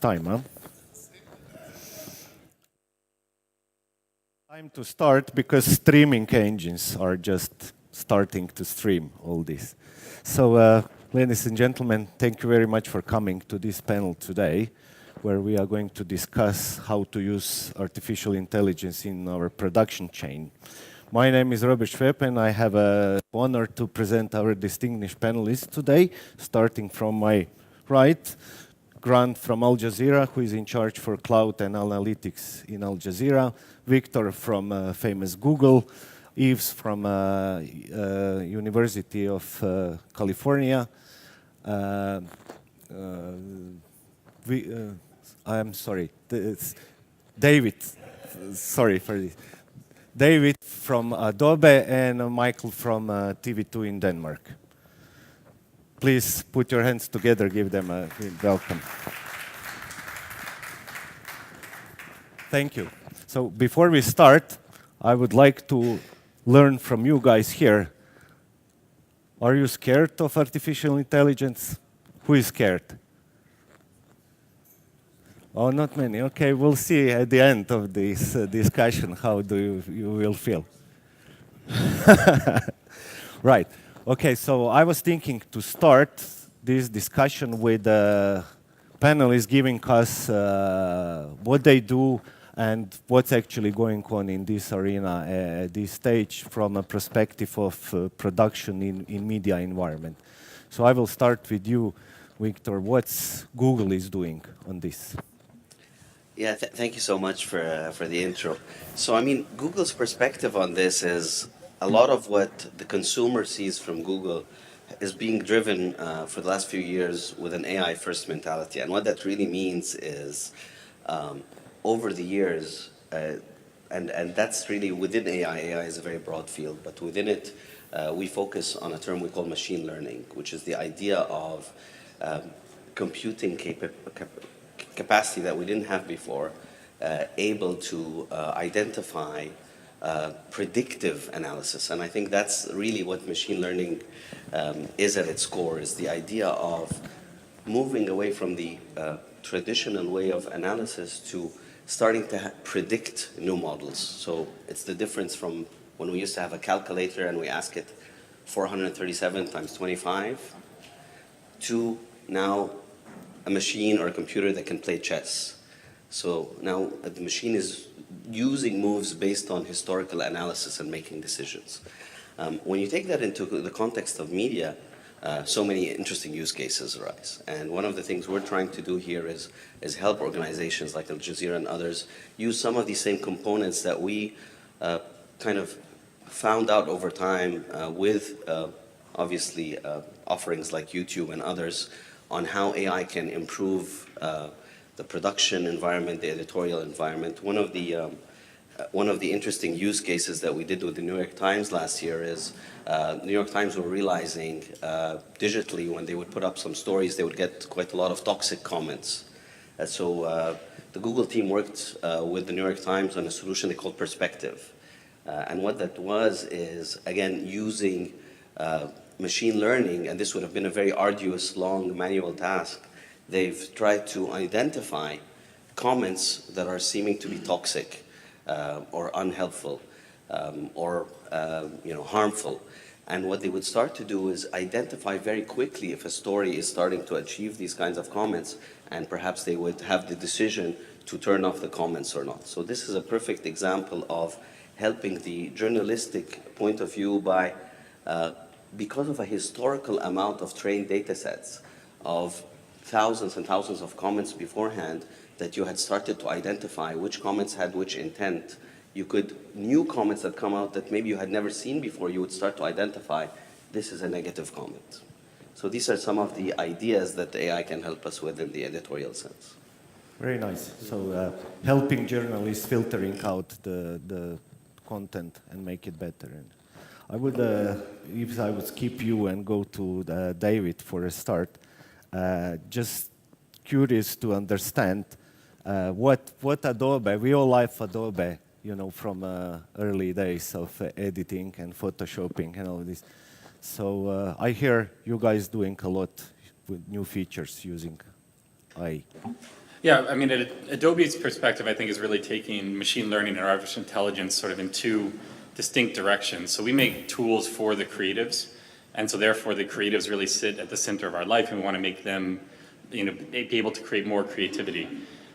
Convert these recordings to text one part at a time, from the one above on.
time, huh? Time to start because streaming engines are just starting to stream all this. So, ladies and gentlemen, thank you very much for coming to this panel today, where we are going to discuss how to use artificial intelligence in our production chain. My name is Sveb, and I have the honor to present our distinguished panelists today, starting from my right, Grant from Al Jazeera, who is in charge for cloud and analytics in Al Jazeera, Victor from famous Google, Yves from University of California, I'm sorry, David, sorry for this. David from Adobe and Michael from TV2 in Denmark. Please put your hands together, give them a welcome. Thank you. So before we start, I would like to learn from you guys here. Are you scared of artificial intelligence? Who is scared? Oh, not many. Okay, we'll see at the end of this discussion how you will feel. Right. Okay, so I was thinking to start this discussion with panelists giving us what they do and what's actually going on in this arena at this stage from a perspective of production in media environment. So I will start with you, Victor. What's Google is doing on this? Yeah, thank you so much for the intro. So, I mean, Google's perspective on this is a lot of what the consumer sees from Google is being driven for the last few years with an AI-first mentality. And what that really means is over the years, and that's really within AI. AI is a very broad field, but within it, we focus on a term we call machine learning, which is the idea of computing capacity that we didn't have before, able to identify predictive analysis. And I think that's really what machine learning is at its core, is the idea of moving away from the traditional way of analysis to starting to predict new models. So it's the difference from when we used to have a calculator and we ask it 437 times 25 to now a machine or a computer that can play chess. So now the machine is using moves based on historical analysis and making decisions. When you take that into the context of media, so many interesting use cases arise. And one of the things we're trying to do here is help organizations like Al Jazeera and others use some of these same components that we kind of found out over time with obviously offerings like YouTube and others on how AI can improve the production environment, the editorial environment. One of the interesting use cases that we did with the New York Times last year is New York Times were realizing digitally when they would put up some stories, they would get quite a lot of toxic comments. So the Google team worked with the New York Times on a solution they called Perspective. And what that was is, again, using machine learning, and this would have been a very arduous, long manual task. They've tried to identify comments that are seeming to be toxic or unhelpful or harmful. And what they would start to do is identify very quickly if a story is starting to achieve these kinds of comments, and perhaps they would have the decision to turn off the comments or not. So this is a perfect example of helping the journalistic point of view by because of a historical amount of trained data sets of thousands and thousands of comments beforehand that you had started to identify which comments had which intent. New comments that come out that maybe you had never seen before, you would start to identify this is a negative comment. So these are some of the ideas that the AI can help us with in the editorial sense. Very nice. So helping journalists filtering out the content and make it better. And I would, if I would skip you and go to David for a start, just curious to understand what Adobe, we all like Adobe, from early days of editing and photoshopping and all this. So I hear you guys doing a lot with new features using AI. Yeah, I mean, Adobe's perspective, I think, is really taking machine learning and artificial intelligence sort of in two distinct directions. So we make tools for the creatives, and so therefore the creatives really sit at the center of our life, and we want to make them, be able to create more creativity.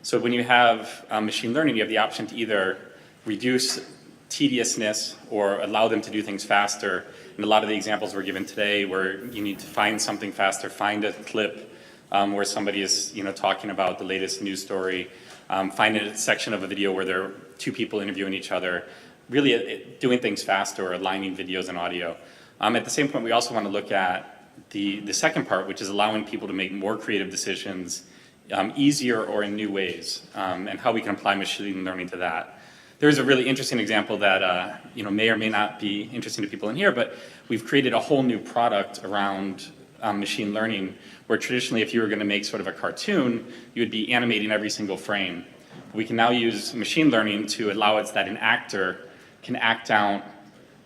So when you have machine learning, you have the option to either reduce tediousness or allow them to do things faster. And a lot of the examples were given today where you need to find something faster, find a clip where somebody is talking about the latest news story, find a section of a video where there are two people interviewing each other, really doing things faster or aligning videos and audio. At the same point, we also want to look at the second part, which is allowing people to make more creative decisions easier or in new ways, and how we can apply machine learning to that. There's a really interesting example that may or may not be interesting to people in here, but we've created a whole new product around machine learning, where traditionally if you were going to make sort of a cartoon, you would be animating every single frame. We can now use machine learning to allow it that an actor can act out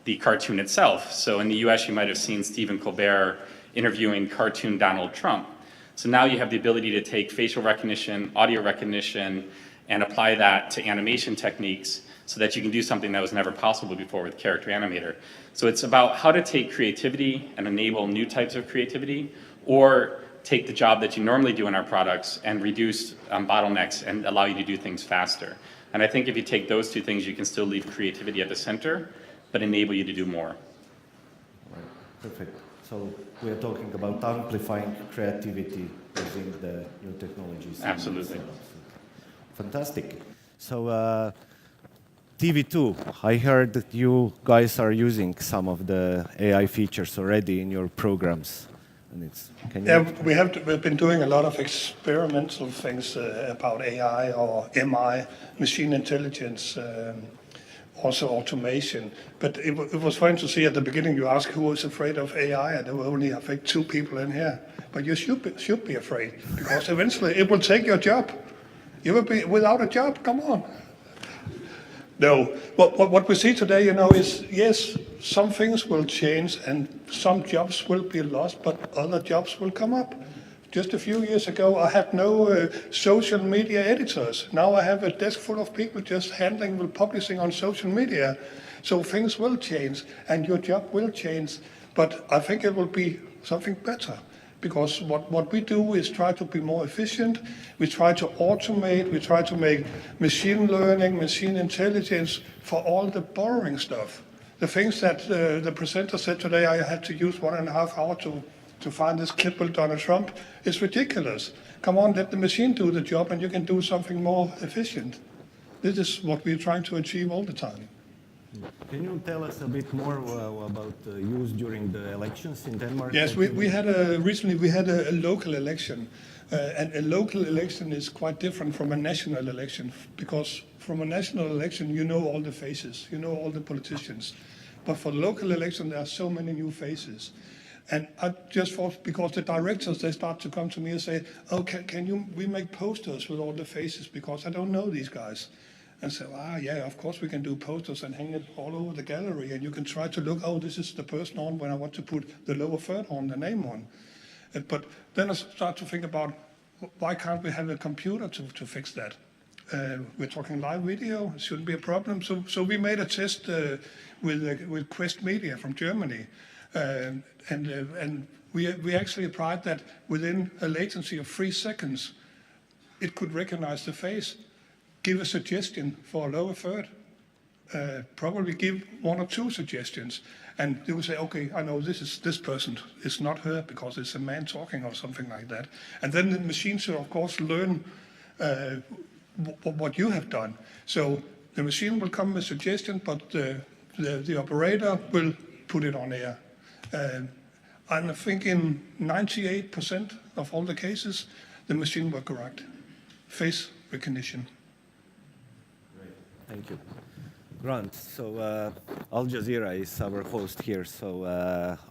the cartoon itself. So in the US, you might have seen Stephen Colbert interviewing cartoon Donald Trump. So now you have the ability to take facial recognition, audio recognition, and apply that to animation techniques so that you can do something that was never possible before with Character Animator. So it's about how to take creativity and enable new types of creativity, or take the job that you normally do in our products and reduce bottlenecks and allow you to do things faster. And I think if you take those two things, you can still leave creativity at the center, but enable you to do more. Right. Perfect. So we are talking about amplifying creativity using the new technologies. Absolutely. Fantastic. So TV2, I heard that you guys are using some of the AI features already in your programs. And we've been doing a lot of experimental things about AI or MI, machine intelligence, also automation. But it was fun to see at the beginning you asked who was afraid of AI, and there were only, I think, 2 people in here. But you should be afraid, because eventually it will take your job. You will be without a job, come on. No, what we see today, is yes, some things will change and some jobs will be lost, but other jobs will come up. Just a few years ago, I had no social media editors. Now I have a desk full of people just handling the publishing on social media. So things will change and your job will change, but I think it will be something better. Because what we do is try to be more efficient, we try to automate, we try to make machine learning, machine intelligence for all the boring stuff. The things that the presenter said today, I had to use 1.5 hours to find this clip with Donald Trump, is ridiculous. Come on, let the machine do the job and you can do something more efficient. This is what we're trying to achieve all the time. Can you tell us a bit more about use during the elections in Denmark? Yes, recently we had a local election, and a local election is quite different from a national election, because from a national election you know all the faces, you know all the politicians, but for the local election there are so many new faces. And I just thought, because the directors, they start to come to me and say, oh, we make posters with all the faces, because I don't know these guys. And so, yeah, of course we can do posters and hang it all over the gallery, and you can try to look, oh, this is the person on when I want to put the lower third on, the name on. But then I start to think about, why can't we have a computer to fix that? We're talking live video, it shouldn't be a problem. So we made a test with Quest Media from Germany, and we actually applied that within a latency of 3 seconds. It could recognize the face, give a suggestion for a lower third, probably give 1 or 2 suggestions, and they will say, okay, I know this person, it's not her because it's a man talking or something like that. And then the machine should, of course, learn what you have done. So the machine will come with a suggestion, but the operator will put it on air. I think in 98% of all the cases, the machine were correct. Face recognition. Thank you. Grant, so Al Jazeera is our host here, so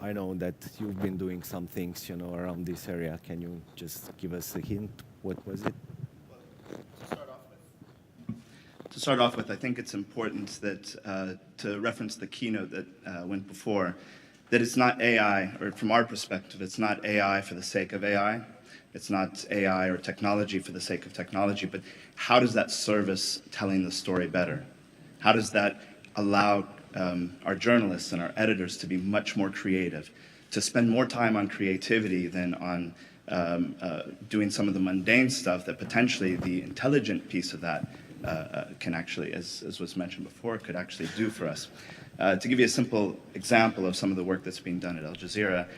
I know that you've been doing some things, around this area. Can you just give us a hint? What was it? To start off with, I think it's important that to reference the keynote that went before, that it's not AI, or from our perspective, it's not AI for the sake of AI. It's not AI or technology for the sake of technology, but how does that service telling the story better? How does that allow our journalists and our editors to be much more creative, to spend more time on creativity than on doing some of the mundane stuff that potentially the intelligent piece of that can actually, as was mentioned before, could actually do for us. To give you a simple example of some of the work that's being done at Al Jazeera,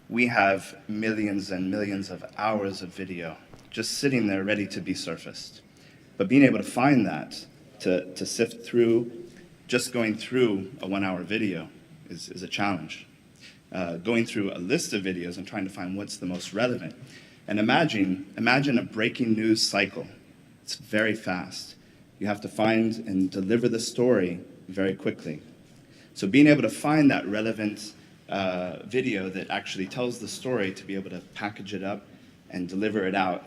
we have millions and millions of hours of video just sitting there ready to be surfaced. But being able to find that, to sift through, just going through a 1-hour video is a challenge. Going through a list of videos and trying to find what's the most relevant. And imagine a breaking news cycle. It's very fast. You have to find and deliver the story very quickly. So being able to find that relevant video that actually tells the story, to be able to package it up and deliver it out,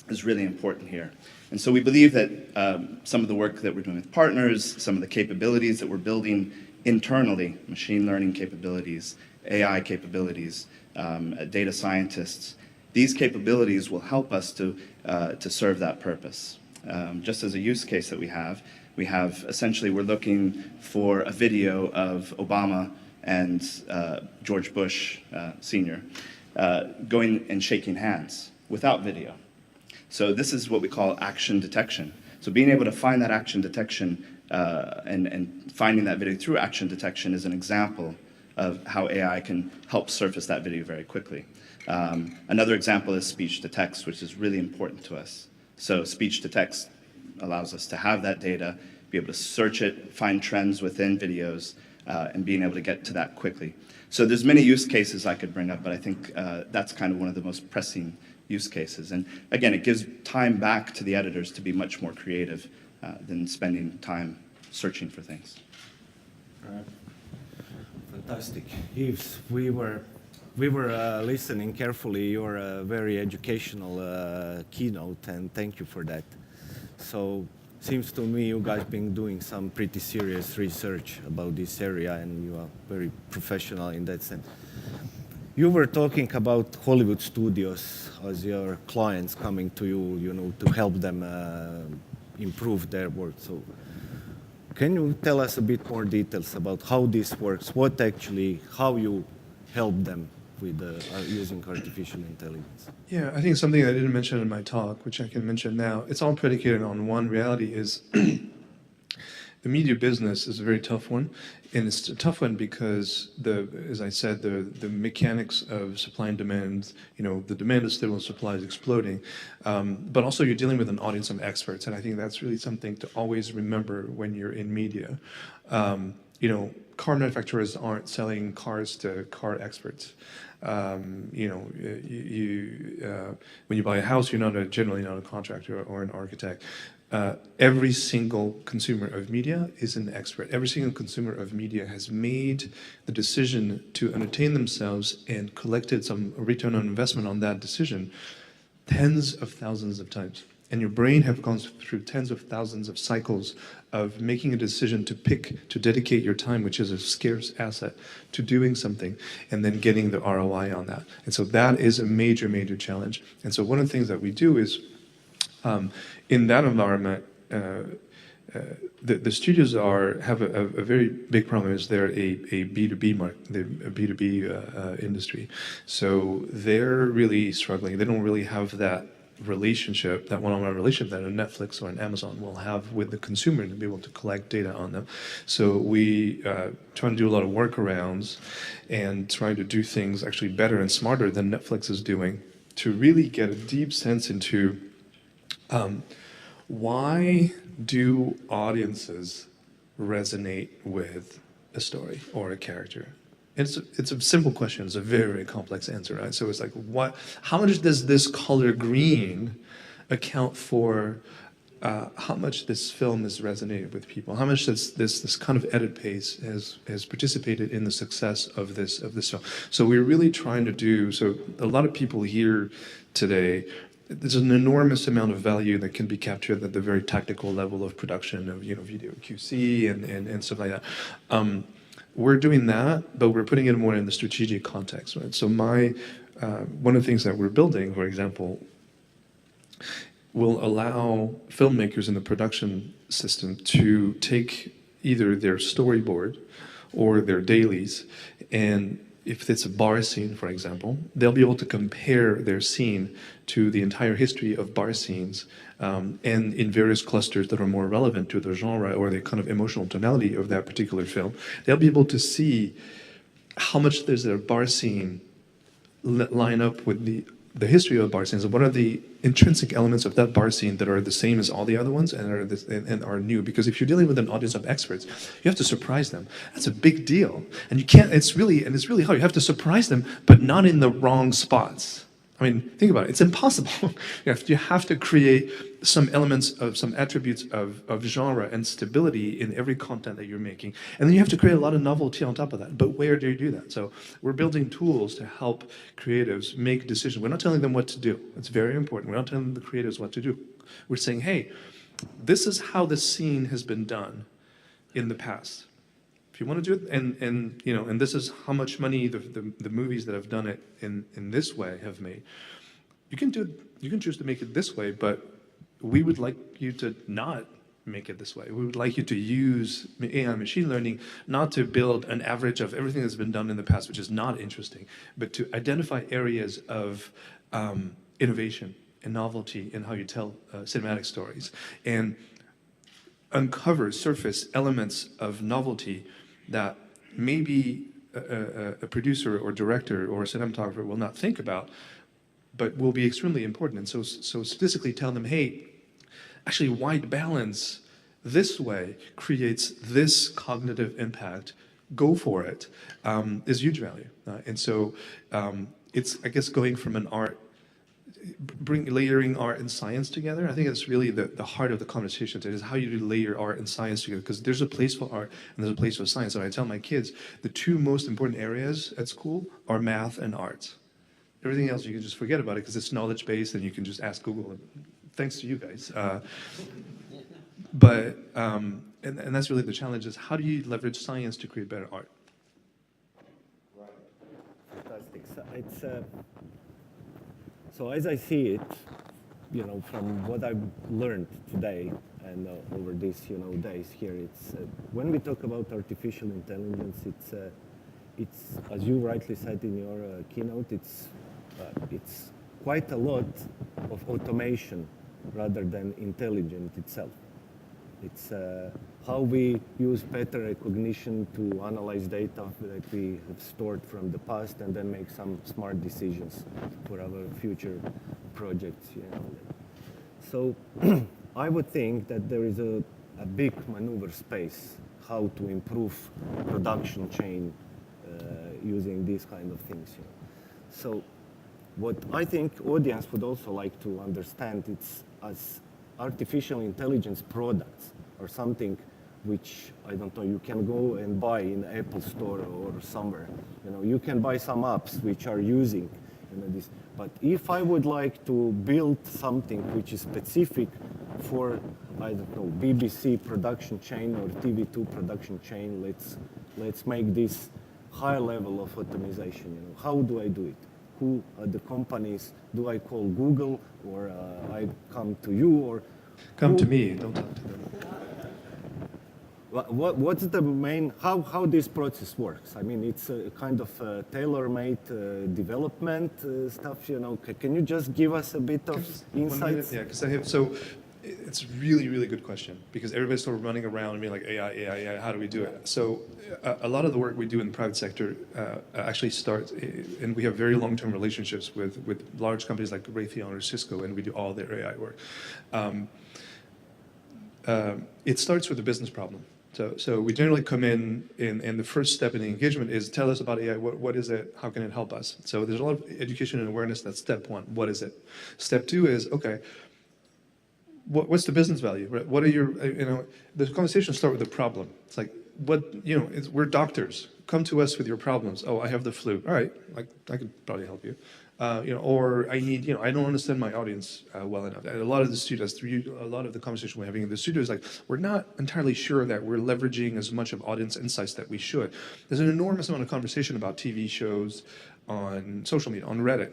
is really important here. And so we believe that some of the work that we're doing with partners, some of the capabilities that we're building internally, machine learning capabilities, AI capabilities, data scientists, these capabilities will help us to serve that purpose. Just as a use case that we have essentially, we're looking for a video of Obama and George Bush Sr. Going and shaking hands without video. So this is what we call action detection. So being able to find that action detection and finding that video through action detection is an example of how AI can help surface that video very quickly. Another example is speech to text, which is really important to us. So speech to text allows us to have that data, be able to search it, find trends within videos, and being able to get to that quickly. So there's many use cases I could bring up, but I think that's kind of one of the most pressing use cases. And again, it gives time back to the editors to be much more creative than spending time searching for things. Fantastic. Yves, we were listening carefully your very educational keynote, and thank you for that. So seems to me you guys been doing some pretty serious research about this area, and you are very professional in that sense. You were talking about Hollywood studios as your clients coming to you, you know, to help them improve their work. So can you tell us a bit more details about how this works? How you help them with using artificial intelligence? Yeah, I think something I didn't mention in my talk, which I can mention now, it's all predicated on one reality is the media business is a very tough one. And it's a tough one because as I said, the mechanics of supply and demand, you know, the demand is stable, supply is exploding. But also you're dealing with an audience of experts. And I think that's really something to always remember when you're in media. You know, car manufacturers aren't selling cars to car experts. You know, when you buy a house, you're generally not a contractor or an architect. Every single consumer of media is an expert. Every single consumer of media has made the decision to entertain themselves and collected some return on investment on that decision tens of thousands of times. And your brain have gone through tens of thousands of cycles of making a decision to dedicate your time, which is a scarce asset, to doing something, and then getting the ROI on that. And so that is a major, major challenge. And so one of the things that we do is, in that environment, the studios have a very big problem. Is they're a B2B a B2B industry, so they're really struggling. They don't really have that relationship, that one-on-one relationship that a Netflix or an Amazon will have with the consumer to be able to collect data on them. So we try to do a lot of workarounds and try to do things actually better and smarter than Netflix is doing to really get a deep sense into why do audiences resonate with a story or a character? It's a simple question. It's a very, very complex answer, right? So it's like, how much does this color green account for how much this film has resonated with people? How much does this kind of edit pace has participated in the success of this film? So we're really trying to do, so a lot of people here today, there's an enormous amount of value that can be captured at the very tactical level of production of, you know, video QC and stuff like that. We're doing that, but we're putting it more in the strategic context, right? So my one of the things that we're building, for example, will allow filmmakers in the production system to take either their storyboard or their dailies, and if it's a bar scene, for example, they'll be able to compare their scene to the entire history of bar scenes, and in various clusters that are more relevant to the genre or the kind of emotional tonality of that particular film. They'll be able to see how much does a bar scene line up with the history of bar scenes, and what are the intrinsic elements of that bar scene that are the same as all the other ones and are new. Because if you're dealing with an audience of experts, you have to surprise them. That's a big deal, and you can't. It's really hard. You have to surprise them, but not in the wrong spots. I mean, think about it. It's impossible. You have to create some elements of some attributes of genre and stability in every content that you're making. And then you have to create a lot of novelty on top of that. But where do you do that? So we're building tools to help creatives make decisions. We're not telling them what to do. It's very important. We're not telling the creatives what to do. We're saying, hey, this is how the scene has been done in the past. If you want to do it, and this is how much money the movies that have done it in this way have made. You can choose to make it this way, but we would like you to not make it this way. We would like you to use AI machine learning not to build an average of everything that's been done in the past, which is not interesting, but to identify areas of innovation and novelty in how you tell cinematic stories, and uncover, surface elements of novelty that maybe a producer or director or a cinematographer will not think about, but will be extremely important. And so statistically tell them, hey, actually white balance this way creates this cognitive impact, go for it, is huge value. And so it's, I guess, going from an art, layering art and science together. I think that's really the heart of the conversation today, is how you layer art and science together, because there's a place for art and there's a place for science. And I tell my kids, the two most important areas at school are math and art. Everything else you can just forget about it because it's knowledge-based and you can just ask Google. And thanks to you guys. And that's really the challenge, is how do you leverage science to create better art? Right. Fantastic. So so as I see it, from what I've learned today and over these, days here, it's when we talk about artificial intelligence, it's as you rightly said in your keynote, it's quite a lot of automation rather than intelligent itself. It's how we use pattern recognition to analyze data that we have stored from the past and then make some smart decisions for our future projects. So I would think that there is a big maneuver space how to improve production chain using these kind of things. So what I think audience would also like to understand, it's as artificial intelligence products or something which, I don't know, you can go and buy in the Apple Store or somewhere. You can buy some apps which are using this. But if I would like to build something which is specific for, I don't know, BBC production chain or TV2 production chain, let's make this high level of automation. How do I do it? Who are the companies? Do I call Google, or I come to you, or come to me? Don't talk to them. What's the main, how this process works? I mean, it's a kind of tailor-made development stuff, Can you just give us a bit of insights? Yeah, because so it's a really, really good question, because everybody's sort of running around and being like, AI, how do we do it? So a lot of the work we do in the private sector actually starts, and we have very long-term relationships with large companies like Raytheon or Cisco, and we do all their AI work. It starts with a business problem. So we generally come in, and the first step in the engagement is tell us about AI. What is it? How can it help us? So there's a lot of education and awareness. That's step one. What is it? Step two is, okay, what's the business value? Right? What are your, the conversation starts with the problem. It's like, we're doctors. Come to us with your problems. Oh, I have the flu. All right, I could probably help you. Or I need, I don't understand my audience well enough. And a lot of the students, a lot of the conversation we're having in the studio is like, we're not entirely sure that we're leveraging as much of audience insights that we should. There's an enormous amount of conversation about TV shows, on social media, on Reddit.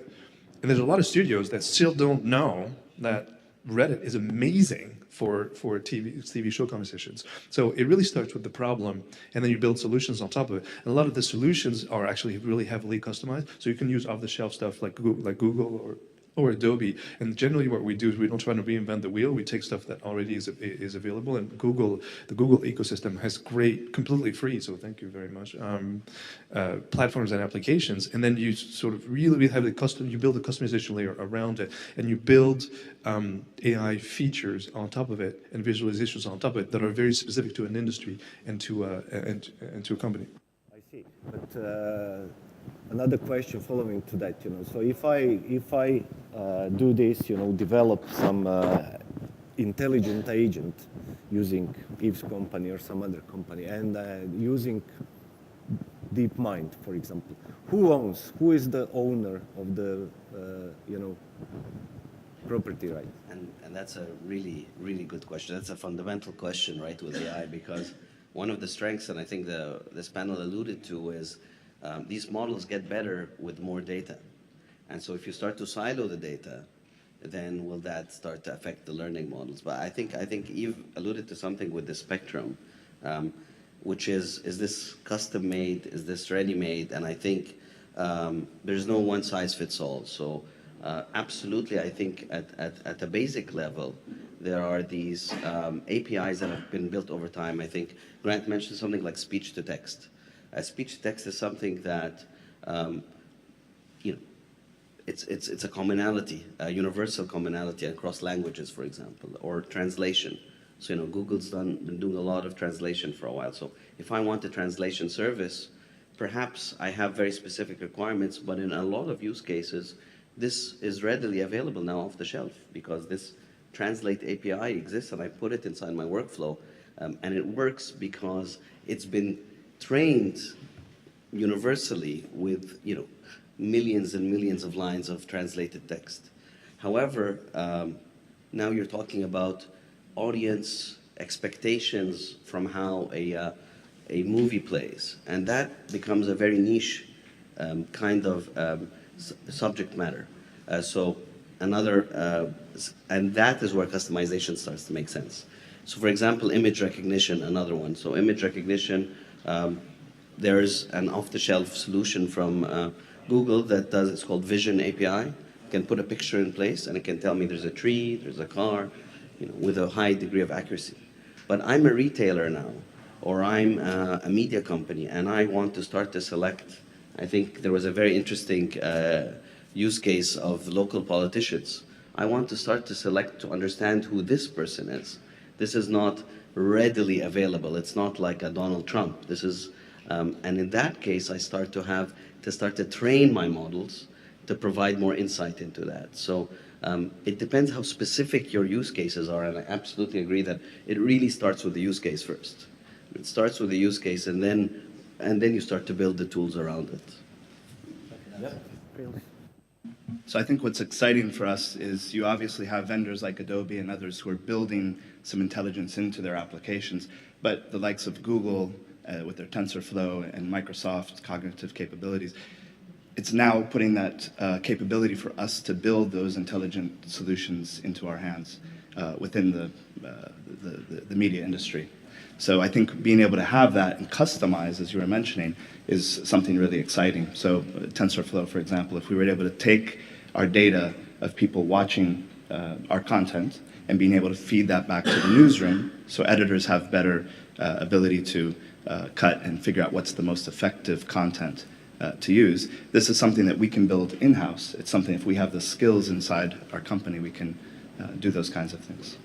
And there's a lot of studios that still don't know that Reddit is amazing for TV show conversations. So it really starts with the problem, and then you build solutions on top of it. And a lot of the solutions are actually really heavily customized. So you can use off-the-shelf stuff like Google or Adobe. And generally what we do is we don't try to reinvent the wheel. We take stuff that already is available. And the Google ecosystem has great, completely free, so thank you very much, platforms and applications. And then you sort of really have you build a customization layer around it, and you build AI features on top of it and visualizations on top of it that are very specific to an industry and to a company. I see. But another question following to that, so if I do this, develop some intelligent agent using Yves' company or some other company, and using DeepMind, for example, who is the owner of the, property right? And that's a really, really good question. That's a fundamental question, right, with AI, because one of the strengths, and I think this panel alluded to, is these models get better with more data. And so if you start to silo the data, then will that start to affect the learning models? But I think Yves alluded to something with the spectrum, which is this custom made? Is this ready made? And I think there's no one size fits all. So absolutely, I think at a basic level, there are these APIs that have been built over time. I think Grant mentioned something like speech to text. Speech to text is something that, it's a commonality, a universal commonality across languages, for example, or translation. So, Google's been doing a lot of translation for a while. So if I want a translation service, perhaps I have very specific requirements, but in a lot of use cases, this is readily available now off the shelf because this Translate API exists and I put it inside my workflow. And it works because it's been trained universally with, millions and millions of lines of translated text. However, now you're talking about audience expectations from how a movie plays, and that becomes a very niche kind of subject matter. And that is where customization starts to make sense. So for example, image recognition, another one. So image recognition, there's an off-the-shelf solution from Google that does, it's called Vision API. You can put a picture in place and it can tell me there's a tree, there's a car, with a high degree of accuracy. But I'm a retailer now, or I'm a media company, and I want to start to select. I think there was a very interesting use case of local politicians. I want to start to select to understand who this person is. This is not readily available. It's not like a Donald Trump. This is, and in that case, I start to train my models to provide more insight into that. So it depends how specific your use cases are, and I absolutely agree that it really starts with the use case first. It starts with the use case, and then you start to build the tools around it. Yeah. So I think what's exciting for us is you obviously have vendors like Adobe and others who are building some intelligence into their applications, but the likes of Google with their TensorFlow and Microsoft's cognitive capabilities, it's now putting that capability for us to build those intelligent solutions into our hands within the media industry. So I think being able to have that and customize, as you were mentioning, is something really exciting. So TensorFlow, for example, if we were able to take our data of people watching our content and being able to feed that back to the newsroom, so editors have better ability to cut and figure out what's the most effective content to use. This is something that we can build in-house. It's something, if we have the skills inside our company, we can do those kinds of things.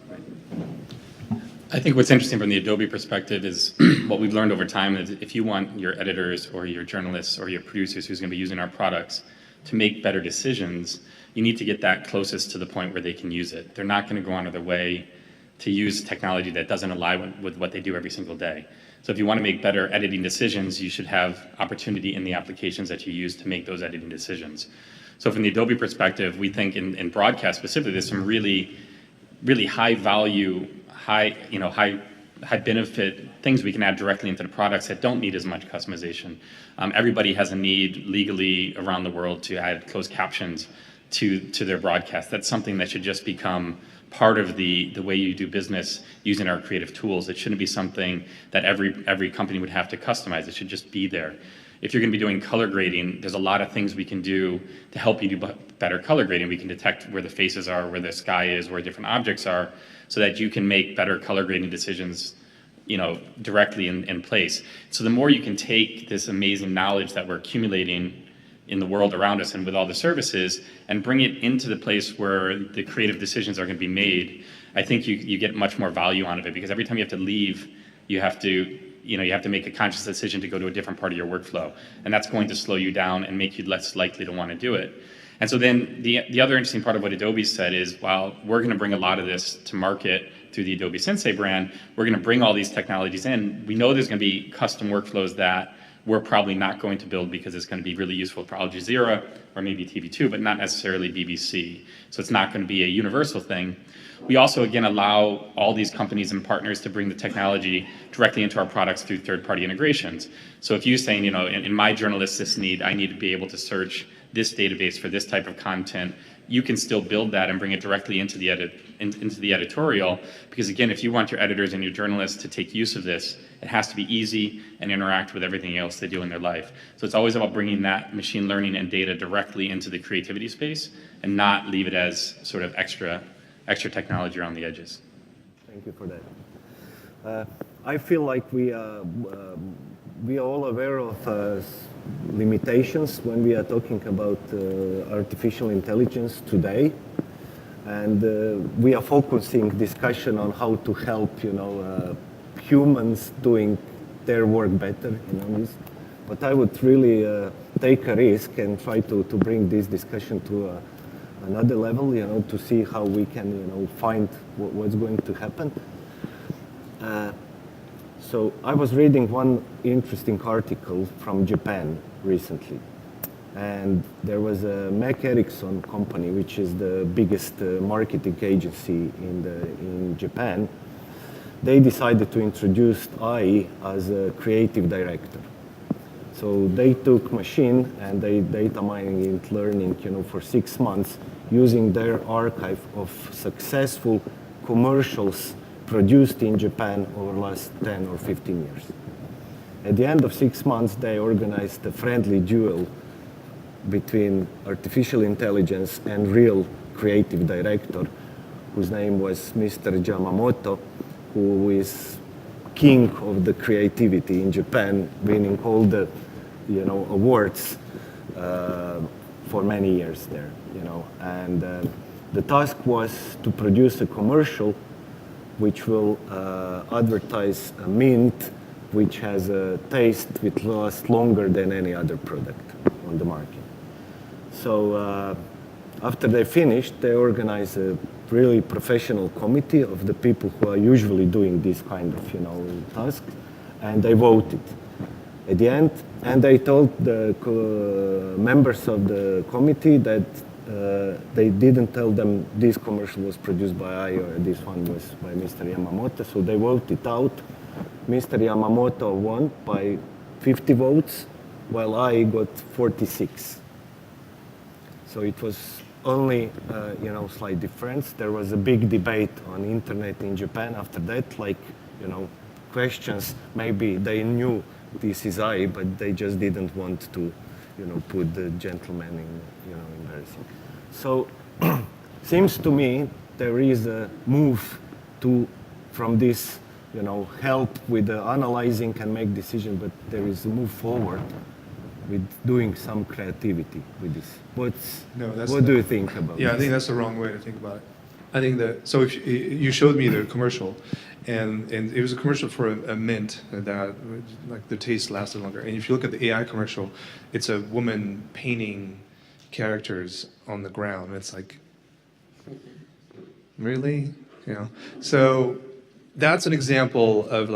I think what's interesting from the Adobe perspective is what we've learned over time is if you want your editors or your journalists or your producers who's going to be using our products to make better decisions, you need to get that closest to the point where they can use it. They're not going to go out of their way to use technology that doesn't align with what they do every single day. So if you want to make better editing decisions, you should have opportunity in the applications that you use to make those editing decisions. So from the Adobe perspective, we think in broadcast specifically, there's some really, really high value, high high benefit things we can add directly into the products that don't need as much customization. Everybody has a need legally around the world to add closed captions to their broadcast. That's something that should just become part of the way you do business using our creative tools. It shouldn't be something that every company would have to customize. It should just be there. If you're going to be doing color grading, there's a lot of things we can do to help you do better color grading. We can detect where the faces are, where the sky is, where different objects are, so that you can make better color grading decisions, directly in place. So the more you can take this amazing knowledge that we're accumulating in the world around us and with all the services and bring it into the place where the creative decisions are going to be made, I think you get much more value out of it, because every time you have to leave, you have to make a conscious decision to go to a different part of your workflow, and that's going to slow you down and make you less likely to want to do it. And so then the other interesting part of what Adobe said is, while we're going to bring a lot of this to market through the Adobe Sensei brand, we're going to bring all these technologies in. We know there's going to be custom workflows that we're probably not going to build because it's going to be really useful for Al Jazeera or maybe TV2, but not necessarily BBC. So it's not going to be a universal thing. We also, again, allow all these companies and partners to bring the technology directly into our products through third-party integrations. So if you're saying, in my journalistic need, I need to be able to search this database for this type of content, you can still build that and bring it directly into the editorial. Because again, if you want your editors and your journalists to take use of this, it has to be easy and interact with everything else they do in their life. So it's always about bringing that machine learning and data directly into the creativity space and not leave it as sort of extra technology around the edges. Thank you for that. I feel like we are all aware of limitations when we are talking about artificial intelligence today, and we are focusing discussion on how to help humans doing their work better. But I would really take a risk and try to bring this discussion to another level, to see how we can, find what's going to happen. So I was reading one interesting article from Japan recently, and there was a Mac Ericsson company, which is the biggest marketing agency in Japan. They decided to introduce AI as a creative director. So they took machine and they data mining and learning, for 6 months, using their archive of successful commercials produced in Japan over the last 10 or 15 years. At the end of 6 months, they organized a friendly duel between artificial intelligence and real creative director, whose name was Mr. Yamamoto, who is king of the creativity in Japan, winning all the awards for many years there. And the task was to produce a commercial which will advertise a mint which has a taste which lasts longer than any other product on the market. So after they finished, they organized a really professional committee of the people who are usually doing this kind of task, and they voted at the end, and they told the members of the committee that they didn't tell them this commercial was produced by I or this one was by Mr. Yamamoto, so they voted out. Mr. Yamamoto won by 50 votes, while I got 46. So it was only, slight difference. There was a big debate on internet in Japan after that, questions. Maybe they knew this is I, but they just didn't want to, put the gentleman in, embarrassing. So, seems to me there is a move from this, help with the analyzing and make decision, but there is a move forward with doing some creativity with this. What do you think about this? I think that's the wrong way to think about it. I think that, so if you showed me the commercial, and it was a commercial for a mint that, the taste lasted longer. And if you look at the AI commercial, it's a woman painting characters on the ground. It's like, really? So that's an example of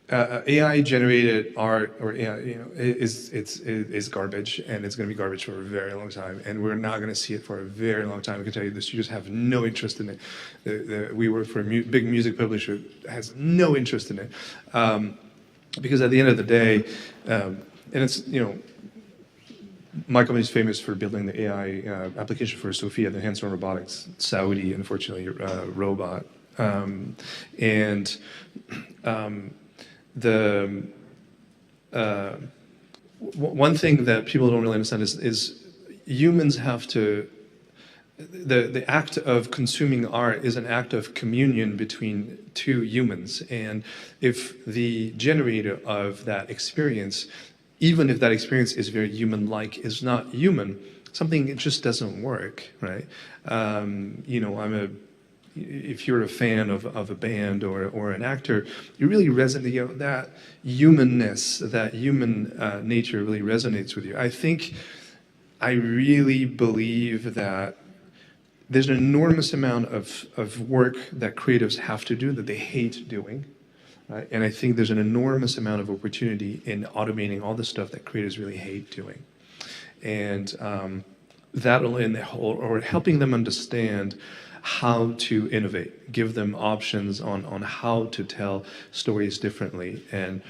AI generated art or AI, is garbage, and it's going to be garbage for a very long time, and we're not going to see it for a very long time. I can tell you, the studios have no interest in it. We work for a big music publisher that has no interest in it, because at the end of the day, and it's my company is famous for building the AI application for Sophia, the hands-on robotics, Saudi, unfortunately, robot, and. One thing that people don't really understand is humans have to, the act of consuming art is an act of communion between two humans. And if the generator of that experience, even if that experience is very human-like, is not human, something, it just doesn't work, right? If you're a fan of a band or an actor, you really resonate, that humanness, that human nature really resonates with you. I really believe that there's an enormous amount of work that creatives have to do that they hate doing. Right? And I think there's an enormous amount of opportunity in automating all the stuff that creatives really hate doing. And that'll, or helping them understand how to innovate, give them options on how to tell stories differently. And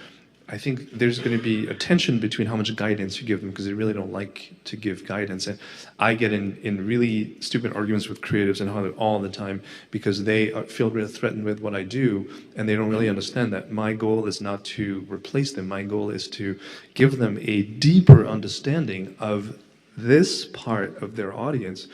I think there's going to be a tension between how much guidance you give them, because they really don't like to give guidance. And I get in really stupid arguments with creatives and Hollywood all the time because they feel really threatened with what I do, and they don't really understand that my goal is not to replace them. My goal is to give them a deeper understanding of this part of their audience,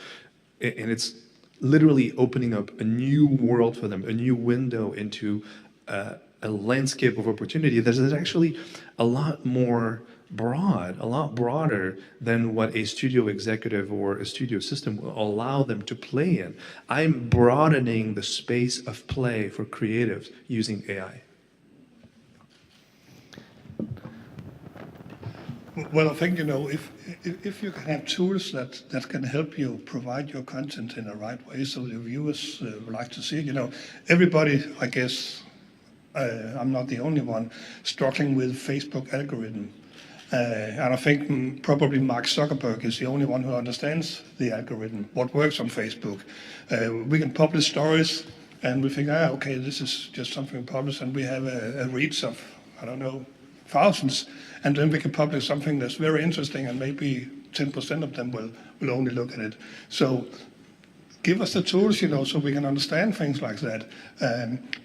and it's literally opening up a new world for them, a new window into a landscape of opportunity that is actually a lot more broad, a lot broader than what a studio executive or a studio system will allow them to play in. I'm broadening the space of play for creatives using AI. Well, I think, if you can have tools that can help you provide your content in the right way so the viewers would like to see it, everybody, I guess, I'm not the only one, struggling with Facebook algorithm. And I think probably Mark Zuckerberg is the only one who understands the algorithm, what works on Facebook. We can publish stories and we think, okay, this is just something we publish, and we have a reach of, I don't know, thousands, and then we can publish something that's very interesting and maybe 10% of them will only look at it. So give us the tools, so we can understand things like that.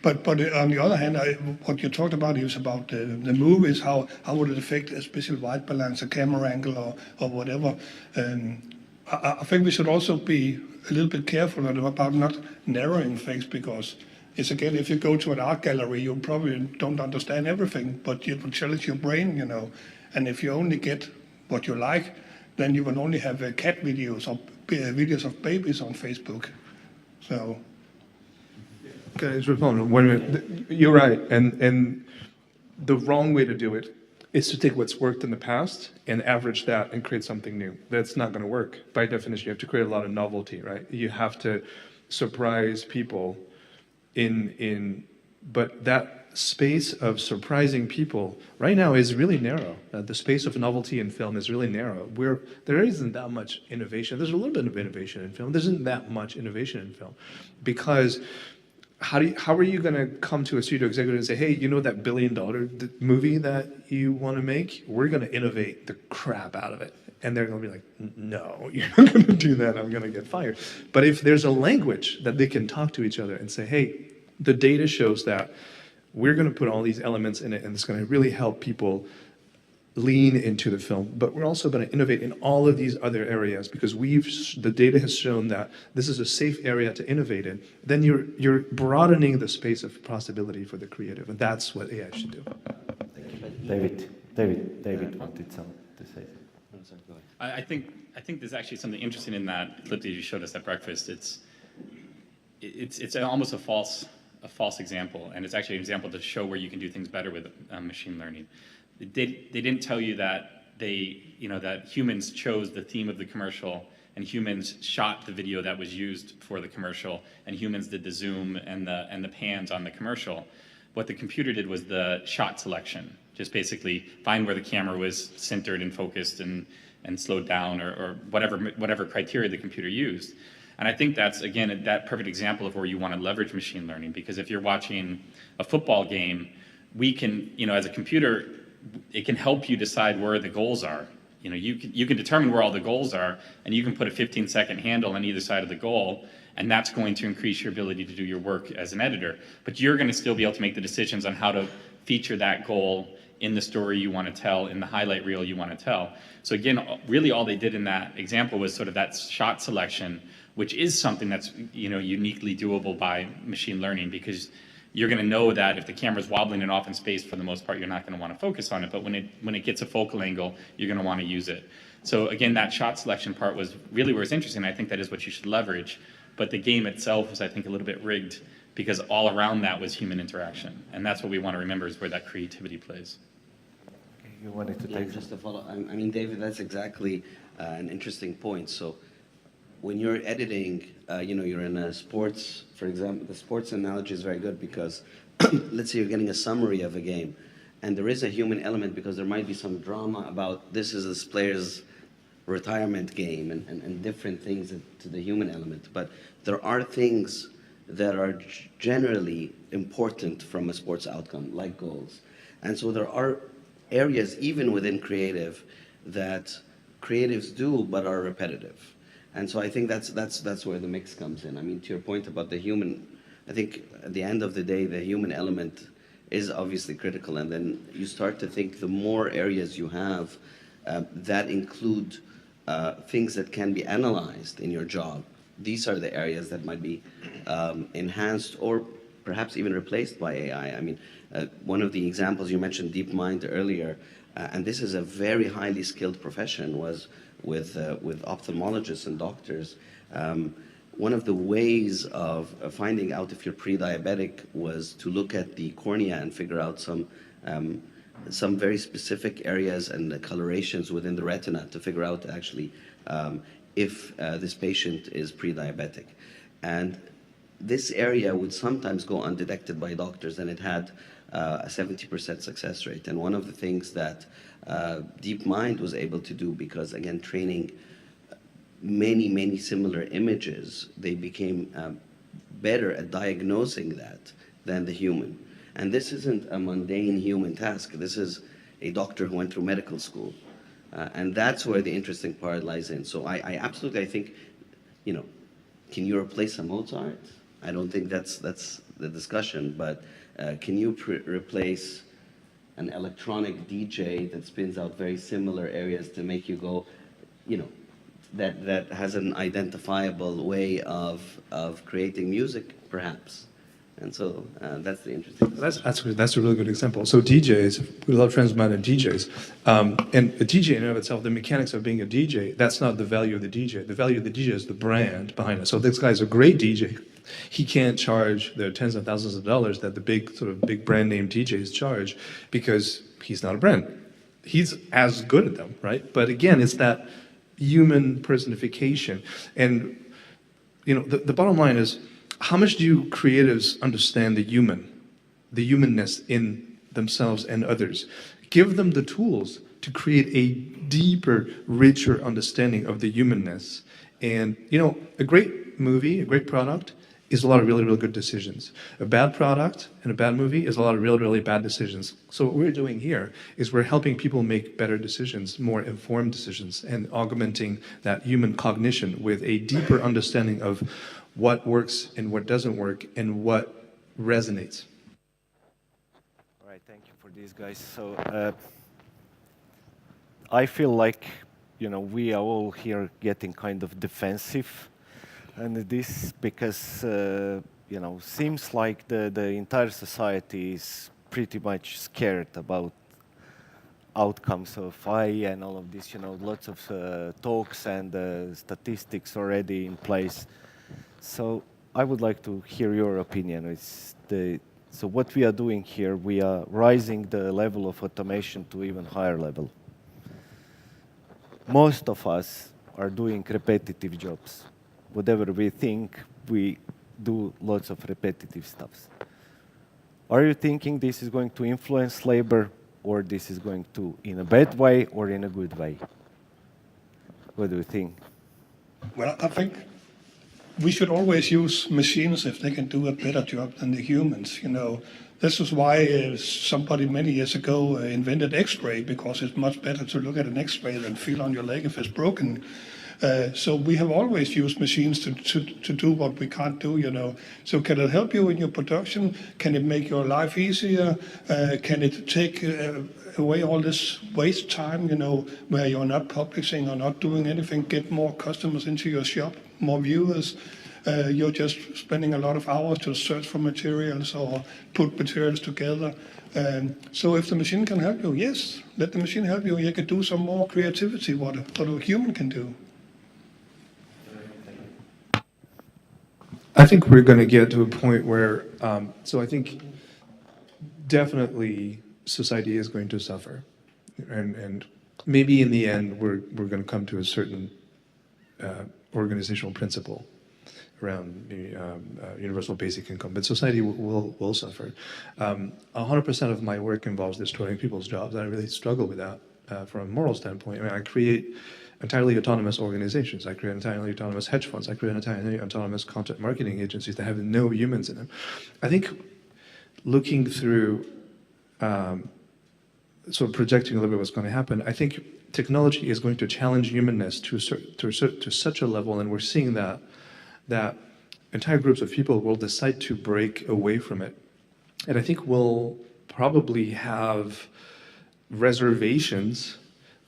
But on the other hand, what you talked about is about the movies, how would it affect a special white balance, a camera angle or whatever. I think we should also be a little bit careful about not narrowing things, because it's, again, if you go to an art gallery, you probably don't understand everything, but it will challenge your brain, And if you only get what you like, then you will only have cat videos or videos of babies on Facebook. So. Okay, you're right, and the wrong way to do it is to take what's worked in the past and average that and create something new. That's not going to work. By definition, you have to create a lot of novelty, right? You have to surprise people but that space of surprising people right now is really narrow. The space of novelty in film is really narrow. There isn't that much innovation. There's a little bit of innovation in film. There isn't that much innovation in film, because how are you going to come to a studio executive and say, hey, that $1 billion movie that you want to make? We're going to innovate the crap out of it. And they're going to be like, no, you're not going to do that. I'm going to get fired. But if there's a language that they can talk to each other and say, hey, the data shows that we're going to put all these elements in it, and it's going to really help people lean into the film. But we're also going to innovate in all of these other areas, because the data has shown that this is a safe area to innovate in. Then you're broadening the space of possibility for the creative, and that's what AI should do. David wanted something to say. I think there's actually something interesting in that clip that you showed us at breakfast. It's almost a false example, and it's actually an example to show where you can do things better with machine learning. They didn't tell you that that humans chose the theme of the commercial, and humans shot the video that was used for the commercial, and humans did the zoom and the pans on the commercial. what the computer did was the shot selection, just basically find where the camera was centered and focused and slowed down or whatever criteria the computer used. And I think that's, again, that perfect example of where you want to leverage machine learning, because if you're watching a football game, we can, as a computer, it can help you decide where the goals are. You can determine where all the goals are, and you can put a 15-second handle on either side of the goal, and that's going to increase your ability to do your work as an editor. But you're going to still be able to make the decisions on how to feature that goal in the story you want to tell, in the highlight reel you want to tell. So again, really all they did in that example was sort of that shot selection, which is something that's uniquely doable by machine learning, because you're going to know that if the camera's wobbling and off in space, for the most part, you're not going to want to focus on it. But when it gets a focal angle, you're going to want to use it. So again, that shot selection part was really where it's interesting. I think that is what you should leverage. But the game itself was, I think, a little bit rigged, because all around that was human interaction. And that's what we want to remember, is where that creativity plays. You wanted to take just to follow. I mean, David, that's exactly an interesting point. So when you're editing, you're in a sports, for example, the sports analogy is very good, because let's say you're getting a summary of a game, and there is a human element, because there might be some drama about this is this player's retirement game and different things to the human element. But there are things that are generally important from a sports outcome, like goals. And so there are areas, even within creative, that creatives do but are repetitive. And so I think that's where the mix comes in. I mean, to your point about the human, I think at the end of the day, the human element is obviously critical. And then you start to think the more areas you have that include things that can be analyzed in your job, these are the areas that might be enhanced or perhaps even replaced by AI. I mean, one of the examples you mentioned, DeepMind, earlier, and this is a very highly skilled profession, was with ophthalmologists and doctors. One of the ways of finding out if you're pre-diabetic was to look at the cornea and figure out some very specific areas and the colorations within the retina to figure out actually if this patient is pre-diabetic. And this area would sometimes go undetected by doctors, and it had a 70% success rate. And one of the things that DeepMind was able to do, because again, training many similar images, they became better at diagnosing that than the human. And this isn't a mundane human task. This is a doctor who went through medical school. And that's where the interesting part lies in. So I absolutely, I think, can you replace a Mozart? I don't think that's the discussion, but can you replace an electronic DJ that spins out very similar areas to make you go, that has an identifiable way of creating music, perhaps? And so that's the interesting. That's a really good example. So DJs, we love transmitted DJs, and a DJ in and of itself, the mechanics of being a DJ, that's not the value of the DJ. The value of the DJ is the brand behind it. So this guy's a great DJ. He can't charge the tens of thousands of dollars that the big brand name DJs charge, because he's not a brand. He's as good at them, right? But again, it's that human personification. And the bottom line is, how much do you creatives understand the humanness in themselves and others? Give them the tools to create a deeper, richer understanding of the humanness. And a great movie, a great product, is a lot of really, really good decisions. A bad product and a bad movie is a lot of really, really bad decisions. So what we're doing here is we're helping people make better decisions, more informed decisions, and augmenting that human cognition with a deeper understanding of what works and what doesn't work and what resonates. All right, thank you for these guys. So I feel like, we are all here getting kind of defensive. And this because, seems like the entire society is pretty much scared about outcomes of AI and all of this, lots of talks and statistics already in place. So I would like to hear your opinion. So what we are doing here, we are rising the level of automation to even higher level. Most of us are doing repetitive jobs. Whatever we think, we do lots of repetitive stuff. Are you thinking this is going to influence labor, or this is going to, in a bad way or in a good way? What do you think? Well, I think we should always use machines if they can do a better job than the humans. This is why somebody many years ago invented X-ray, because it's much better to look at an X-ray than feel on your leg if it's broken. So we have always used machines to do what we can't do. So can it help you in your production? Can it make your life easier? Can it take away all this waste time? Where you're not publishing or not doing anything, get more customers into your shop, more viewers. You're just spending a lot of hours to search for materials or put materials together. So if the machine can help you, yes, let the machine help you. You can do some more creativity, what a human can do. I think we're going to get to a point where, so I think definitely society is going to suffer. And maybe in the end, we're going to come to a certain organizational principle around the universal basic income, but society will suffer. 100% of my work involves destroying people's jobs. I really struggle with that from a moral standpoint. I mean, I create entirely autonomous organizations. I create entirely autonomous hedge funds. I create entirely autonomous content marketing agencies that have no humans in them. I think looking through, sort of projecting a little bit what's going to happen, I think technology is going to challenge humanness to such a level, and we're seeing that entire groups of people will decide to break away from it. And I think we'll probably have reservations,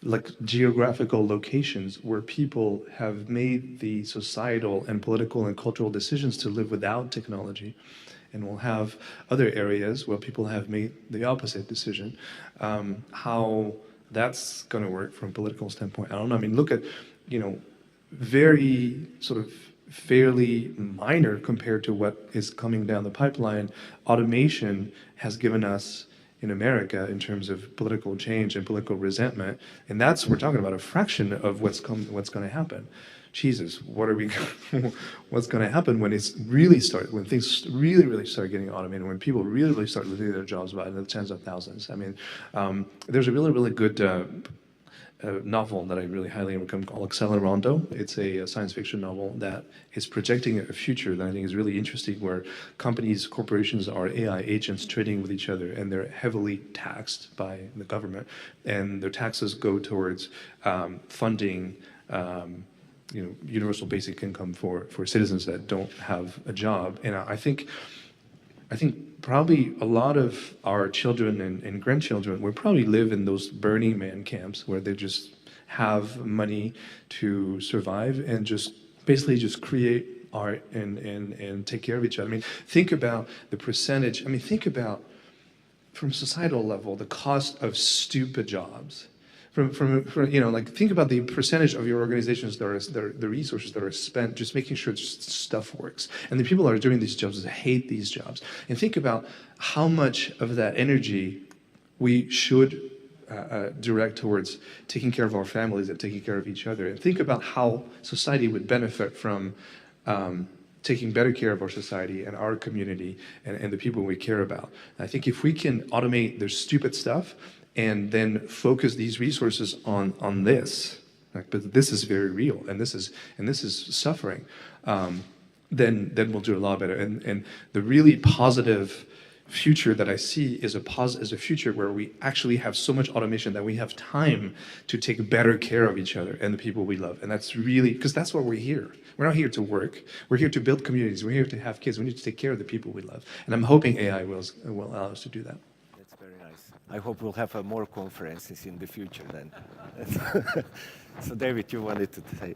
like geographical locations, where people have made the societal and political and cultural decisions to live without technology. And we'll have other areas where people have made the opposite decision. How that's going to work from a political standpoint, I don't know. I mean, look at, very sort of fairly minor compared to what is coming down the pipeline. Automation has given us in America in terms of political change and political resentment, and we're talking about a fraction of what's going to happen. Jesus, what's going to happen when things really start getting automated, when people really start losing their jobs by the tens of thousands? I mean, there's a really good novel that I really highly recommend called Accelerando. It's a science fiction novel that is projecting a future that I think is really interesting, where corporations are AI agents trading with each other, and they're heavily taxed by the government, and their taxes go towards funding universal basic income for citizens that don't have a job. And I think probably a lot of our children and grandchildren will probably live in those Burning Man camps where they just have money to survive and just basically just create art and take care of each other. I mean, think about the percentage. I mean, think about, from societal level, the cost of stupid jobs. Think about the percentage of your organizations that are the resources that are spent just making sure stuff works. And the people that are doing these jobs hate these jobs. And think about how much of that energy we should direct towards taking care of our families and taking care of each other. And think about how society would benefit from taking better care of our society and our community and the people we care about. And I think if we can automate their stupid stuff and then focus these resources on this, but this is very real, and this is suffering, then we'll do a lot better. And the really positive future that I see is a future where we actually have so much automation that we have time to take better care of each other and the people we love. And that's really, because that's why we're here. We're not here to work. We're here to build communities. We're here to have kids. We need to take care of the people we love. And I'm hoping AI will allow us to do that. That's very nice. I hope we'll have more conferences in the future then. So David, you wanted to say?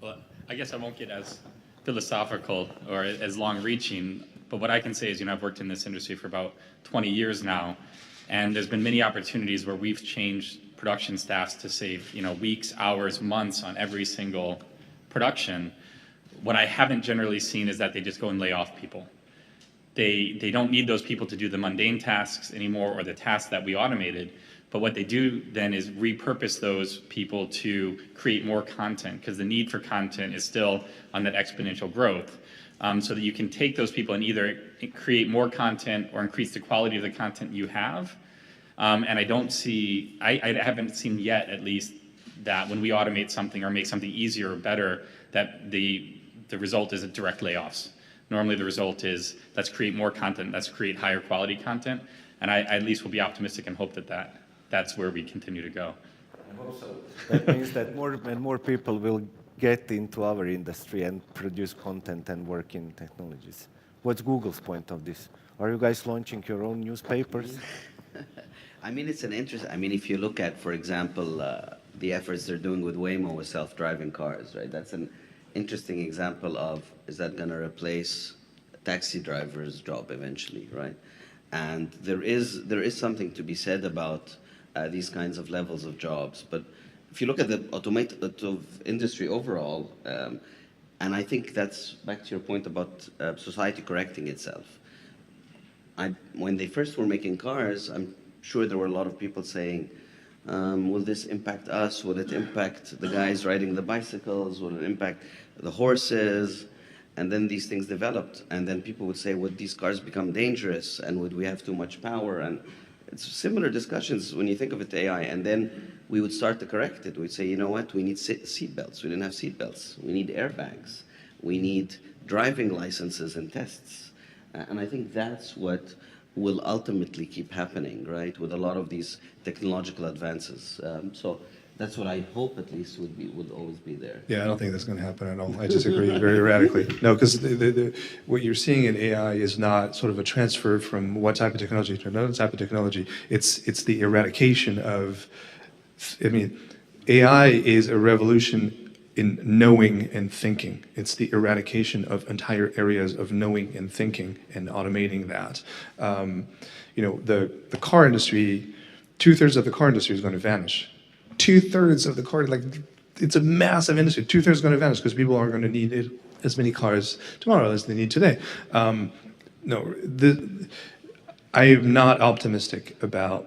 Well, I guess I won't get as philosophical or as long-reaching, but what I can say is, I've worked in this industry for about 20 years now, and there's been many opportunities where we've changed production staffs to save, weeks, hours, months on every single production. What I haven't generally seen is that they just go and lay off people. They don't need those people to do the mundane tasks anymore or the tasks that we automated. But what they do then is repurpose those people to create more content, because the need for content is still on that exponential growth. so that you can take those people and either create more content or increase the quality of the content you have. And I haven't seen yet, at least, that when we automate something or make something easier or better, that the result isn't direct layoffs. Normally the result is, let's create more content, let's create higher quality content, and I at least will be optimistic and hope that that's where we continue to go. I hope so. That means that more and more people will get into our industry and produce content and work in technologies. What's Google's point of this? Are you guys launching your own newspapers? I mean, it's an interest. I mean, if you look at, for example, the efforts they're doing with Waymo with self-driving cars, right? That's an interesting example of, is that going to replace a taxi driver's job eventually, right? And there is something to be said about these kinds of levels of jobs. But if you look at the automotive industry overall, and I think that's back to your point about society correcting itself. When they first were making cars, I'm sure there were a lot of people saying, will this impact us? Will it impact the guys riding the bicycles? Will it impact the horses? And then these things developed. And then people would say, would these cars become dangerous? And would we have too much power? And it's similar discussions when you think of it, AI. And then we would start to correct it. We'd say, you know what? We need seat belts. We didn't have seat belts. We need airbags. We need driving licenses and tests. And I think that's what will ultimately keep happening, right, with a lot of these technological advances. So that's what I hope at least would always be there. Yeah, I don't think that's going to happen at all. I disagree very radically. No, because what you're seeing in AI is not sort of a transfer from one type of technology to another type of technology. It's the eradication of, I mean, AI is a revolution in knowing and thinking. It's the eradication of entire areas of knowing and thinking and automating that. You know, the car industry, 2/3 of the car industry is going to vanish. 2/3 of the car, like, it's a massive industry. 2/3 is going to vanish because people aren't going to need as many cars tomorrow as they need today. No, I am not optimistic about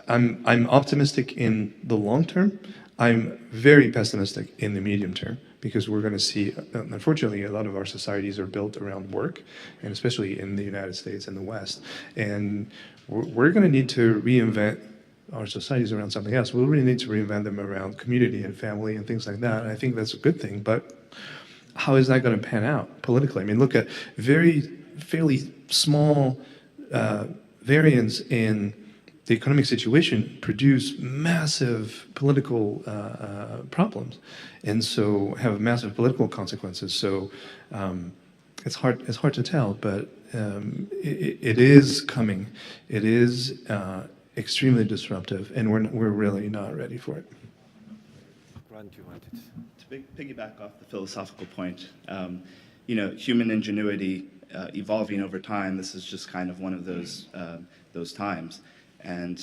I'm optimistic in the long term. I'm very pessimistic in the medium term because we're going to see, unfortunately, a lot of our societies are built around work, and especially in the United States and the West. And we're going to need to reinvent our societies around something else. We really need to reinvent them around community and family and things like that. And I think that's a good thing. But how is that going to pan out politically? I mean, look at fairly small variants in the economic situation produce massive political problems, and so have massive political consequences. So it's hard to tell, but it is coming. It is extremely disruptive, and we're really not ready for it. Grant, you wanted To piggyback off the philosophical point, you know, human ingenuity evolving over time. This is just kind of one of those times. And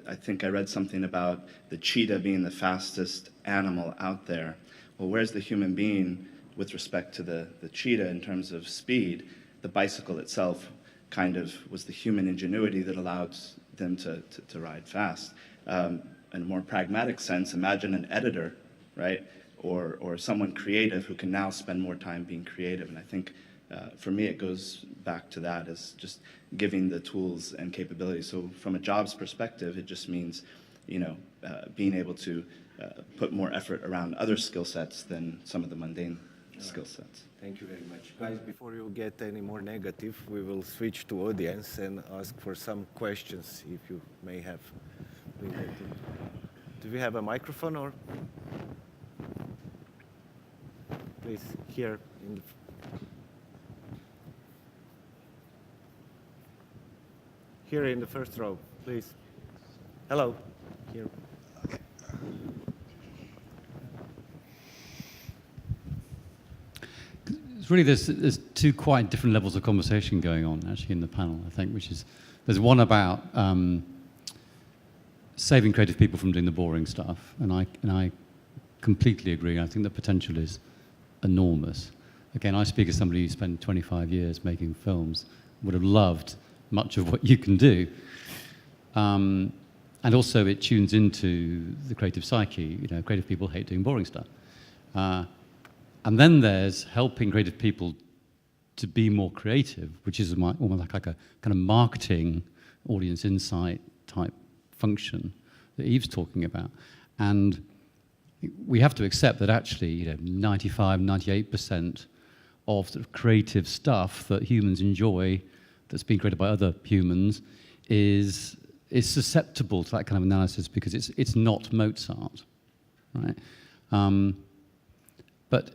I think I read something about the cheetah being the fastest animal out there. Well, where's the human being with respect to the cheetah in terms of speed? The bicycle itself kind of was the human ingenuity that allowed them to ride fast. In a more pragmatic sense, imagine an editor, right? Or someone creative who can now spend more time being creative. And I think for me, it goes back to that, as just giving the tools and capabilities. So from a jobs perspective, it just means, you know, being able to put more effort around other skill sets than some of the mundane skill sets. Thank you very much. Guys, before you get any more negative, we will switch to audience and ask for some questions if you may have. Do we have a microphone or? Please, here in the here in the first row, please. Hello. Here. It's really there's two quite different levels of conversation going on actually in the panel, I think, which is there's one about saving creative people from doing the boring stuff, and I completely agree. I think the potential is enormous. Again, I speak as somebody who spent 25 years making films, would have loved much of what you can do. And also it tunes into the creative psyche. You know, creative people hate doing boring stuff. And then there's helping creative people to be more creative, which is almost like a kind of marketing, audience insight type function that Yves talking about. And we have to accept that actually, 95, 98% of sort of creative stuff that humans enjoy that's been created by other humans is susceptible to that kind of analysis because it's not Mozart, right? But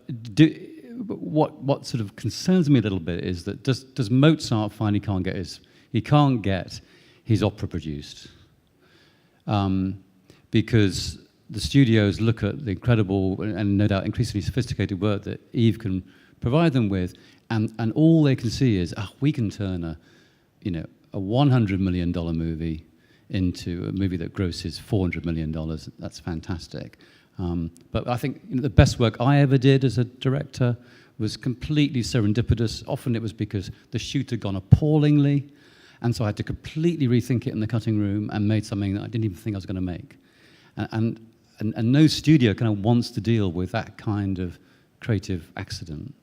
what sort of concerns me a little bit is that does Mozart find he can't get his opera produced because the studios look at the incredible and no doubt increasingly sophisticated work that Yves can provide them with, and all they can see is, we can turn a $100 million movie into a movie that grosses $400 million. That's fantastic. But I think the best work I ever did as a director was completely serendipitous. Often it was because the shoot had gone appallingly, and so I had to completely rethink it in the cutting room and made something that I didn't even think I was going to make. And no studio kind of wants to deal with that kind of creative accident.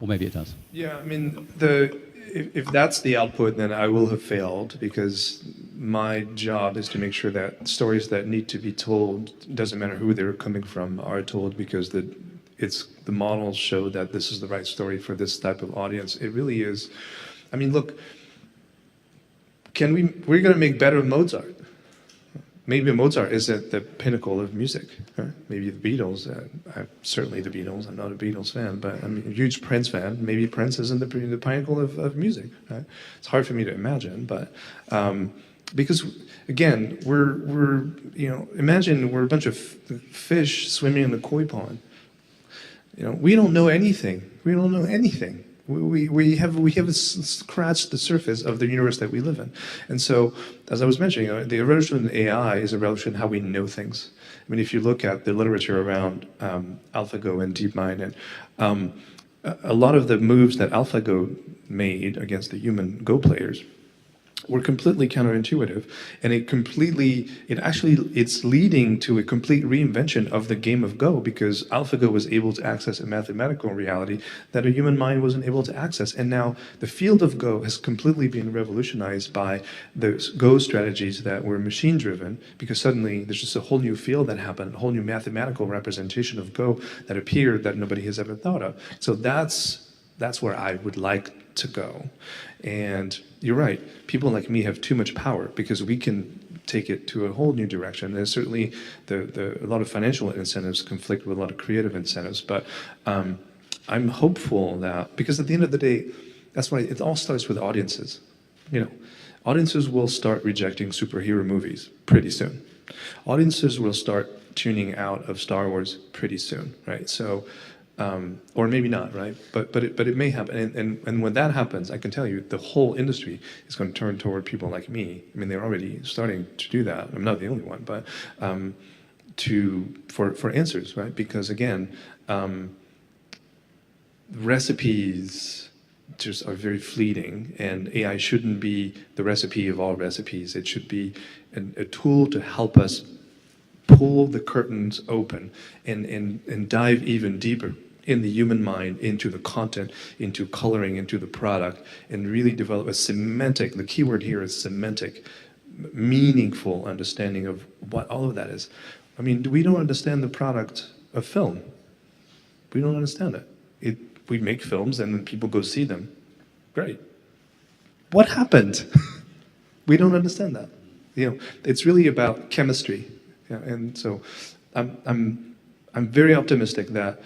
Or maybe it does. Yeah, I mean, if that's the output, then I will have failed because my job is to make sure that stories that need to be told, doesn't matter who they're coming from, are told because the models show that this is the right story for this type of audience. It really is. I mean, look, we're going to make better Mozart. Maybe Mozart isn't the pinnacle of music. Right? Maybe the Beatles, certainly the Beatles, I'm not a Beatles fan, but I'm a huge Prince fan. Maybe Prince isn't the pinnacle of music. Right? It's hard for me to imagine, but because again, imagine we're a bunch of fish swimming in a koi pond. We don't know anything. We don't know anything. We haven't scratched the surface of the universe that we live in. And so, as I was mentioning, the revolution in AI is a revolution in how we know things. I mean, if you look at the literature around AlphaGo and DeepMind, and a lot of the moves that AlphaGo made against the human Go players were completely counterintuitive, and it's leading to a complete reinvention of the game of Go because AlphaGo was able to access a mathematical reality that a human mind wasn't able to access. And now the field of Go has completely been revolutionized by those Go strategies that were machine-driven because suddenly there's just a whole new field that happened, a whole new mathematical representation of Go that appeared that nobody has ever thought of. So that's where I would like to go. And you're right, people like me have too much power because we can take it to a whole new direction. There's certainly a lot of financial incentives conflict with a lot of creative incentives, but I'm hopeful that, because at the end of the day, that's why it all starts with audiences. Audiences will start rejecting superhero movies pretty soon. Audiences will start tuning out of Star Wars pretty soon, right? So, or maybe not, right? But it may happen, and when that happens, I can tell you the whole industry is going to turn toward people like me. I mean, they're already starting to do that. I'm not the only one, but for answers, right? Because again, recipes just are very fleeting, and AI shouldn't be the recipe of all recipes. It should be a tool to help us pull the curtains open and dive even deeper in the human mind, into the content, into coloring, into the product, and really develop a semantic, the key word here is semantic, meaningful understanding of what all of that is. I mean, we don't understand the product of film. We don't understand it. We make films and then people go see them. Great. What happened? We don't understand that. It's really about chemistry. Yeah, and so I'm very optimistic that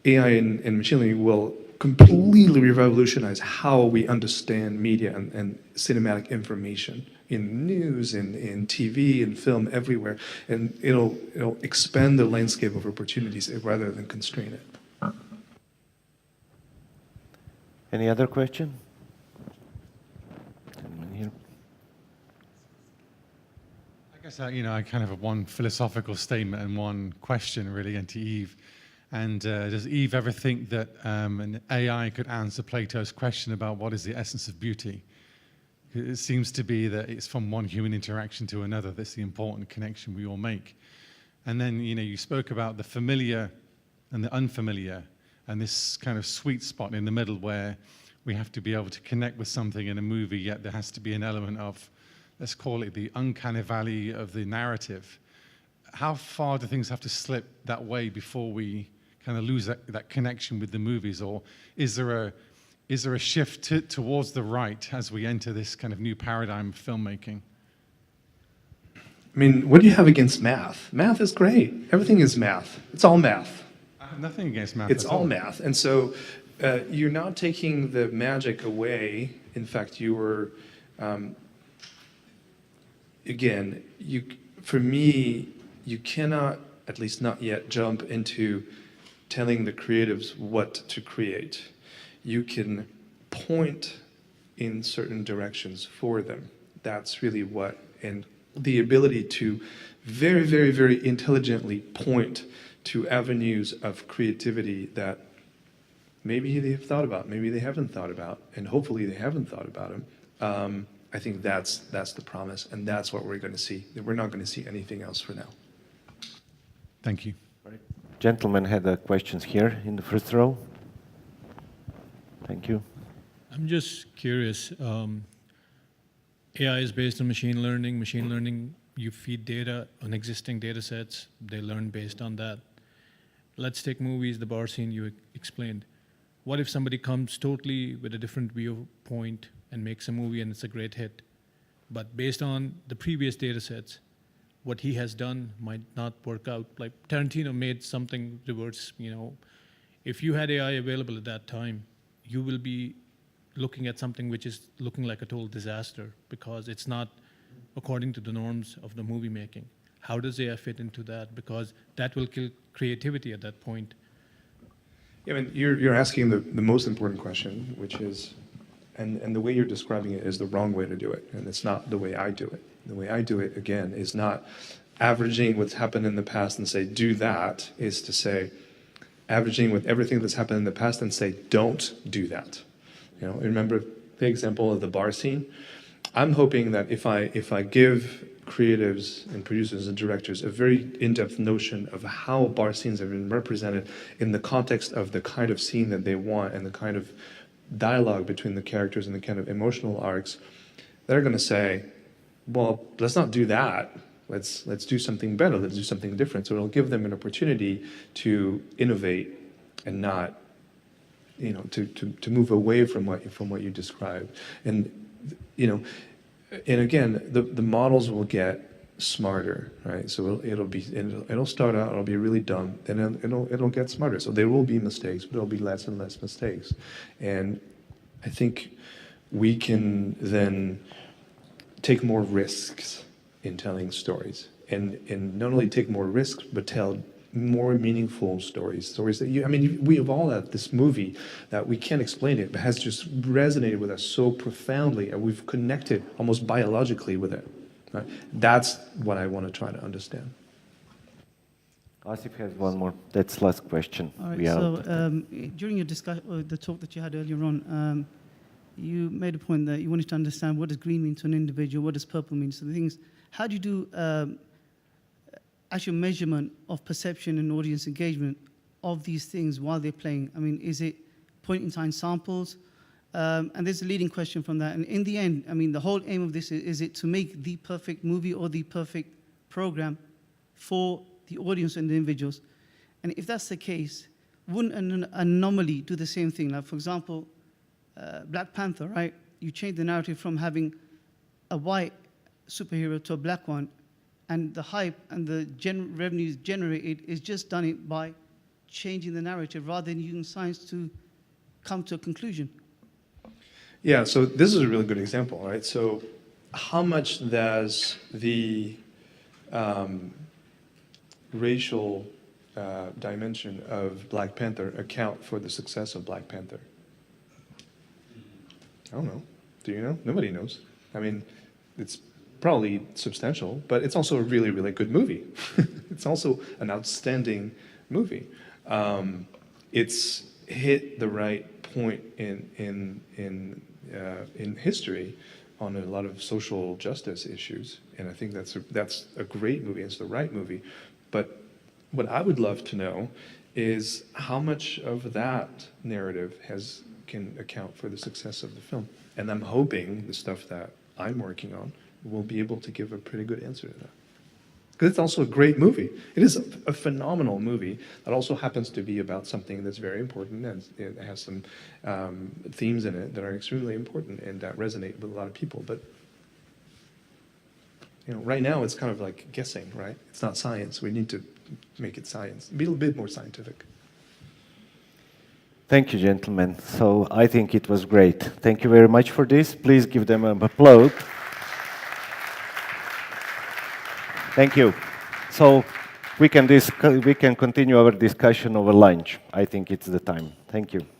AI and machine learning will completely revolutionize how we understand media and cinematic information in news, in TV, in film, everywhere. And it'll expand the landscape of opportunities rather than constrain it. Any other question? Anyone here? I guess I kind of have one philosophical statement and one question really, and to Yves. And does Yves ever think that an AI could answer Plato's question about what is the essence of beauty? It seems to be that it's from one human interaction to another that's the important connection we all make. And then, you spoke about the familiar and the unfamiliar, and this kind of sweet spot in the middle where we have to be able to connect with something in a movie, yet there has to be an element of, let's call it the uncanny valley of the narrative. How far do things have to slip that way before we kind of lose that connection with the movies? Or is there a shift towards the right as we enter this kind of new paradigm of filmmaking? I mean, what do you have against math? Math is great. Everything is math. It's all math. I have nothing against math. It's all math. And so you're not taking the magic away. In fact, you were, again, for me, you cannot, at least not yet, jump into telling the creatives what to create. You can point in certain directions for them. That's really what, and the ability to very, very, very intelligently point to avenues of creativity that maybe they've thought about, maybe they haven't thought about, and hopefully they haven't thought about them. I think that's the promise, and that's what we're going to see. We're not going to see anything else for now. Thank you. Right. Gentlemen had questions here in the first row. Thank you. I'm just curious. AI is based on machine learning. Machine learning, you feed data on existing data sets. They learn based on that. Let's take movies, the bar scene you explained. What if somebody comes totally with a different viewpoint and makes a movie and it's a great hit? But based on the previous data sets, what he has done might not work out. Like Tarantino made something reverse, If you had AI available at that time, you will be looking at something which is looking like a total disaster because it's not according to the norms of the movie making. How does AI fit into that? Because that will kill creativity at that point. Yeah, I mean, you're asking the most important question, which is, and the way you're describing it is the wrong way to do it, and it's not the way I do it. The way I do it, again, is not averaging what's happened in the past and say, do that, is to say, averaging with everything that's happened in the past and say, don't do that. Remember the example of the bar scene? I'm hoping that if I give creatives and producers and directors a very in-depth notion of how bar scenes have been represented in the context of the kind of scene that they want and the kind of dialogue between the characters and the kind of emotional arcs, they're going to say, well, let's not do that. Let's do something better. Let's do something different. So it'll give them an opportunity to innovate and not, to move away from what you described. And and again, the models will get smarter, right? So it'll start out, it'll be really dumb, and then it'll get smarter. So there will be mistakes, but there'll be less and less mistakes. And I think we can then take more risks in telling stories, and not only take more risks, but tell more meaningful stories that we have all had this movie that we can't explain it, but has just resonated with us so profoundly, and we've connected almost biologically with it. Right? That's what I want to try to understand. Asif has one more. That's last question. All right, so during your the talk that you had earlier on, you made a point that you wanted to understand what does green mean to an individual, what does purple mean. So the thing is, how do you do actual measurement of perception and audience engagement of these things while they're playing? I mean, is it point-in-time samples? And there's a leading question from that. And in the end, I mean, the whole aim of this is it to make the perfect movie or the perfect program for the audience and the individuals? And if that's the case, wouldn't an anomaly do the same thing? Like, for example, Black Panther, right? You change the narrative from having a white superhero to a black one, and the hype and the revenues generated is just done it by changing the narrative rather than using science to come to a conclusion. Yeah, so this is a really good example, right? So how much does the racial dimension of Black Panther account for the success of Black Panther? I don't know. Do you know? Nobody knows. I mean, it's probably substantial, but it's also a really, really good movie. It's also an outstanding movie. It's hit the right point in history on a lot of social justice issues, and I think that's a great movie. It's the right movie. But what I would love to know is how much of that narrative can account for the success of the film. And I'm hoping the stuff that I'm working on will be able to give a pretty good answer to that. Because it's also a great movie. It is a phenomenal movie that also happens to be about something that's very important, and it has some themes in it that are extremely important and that resonate with a lot of people. But right now it's kind of like guessing, right? It's not science. We need to make it science. Be a little bit more scientific. Thank you, gentlemen. So I think it was great. Thank you very much for this. Please give them an applause. Thank you. So we can continue our discussion over lunch. I think it's the time. Thank you.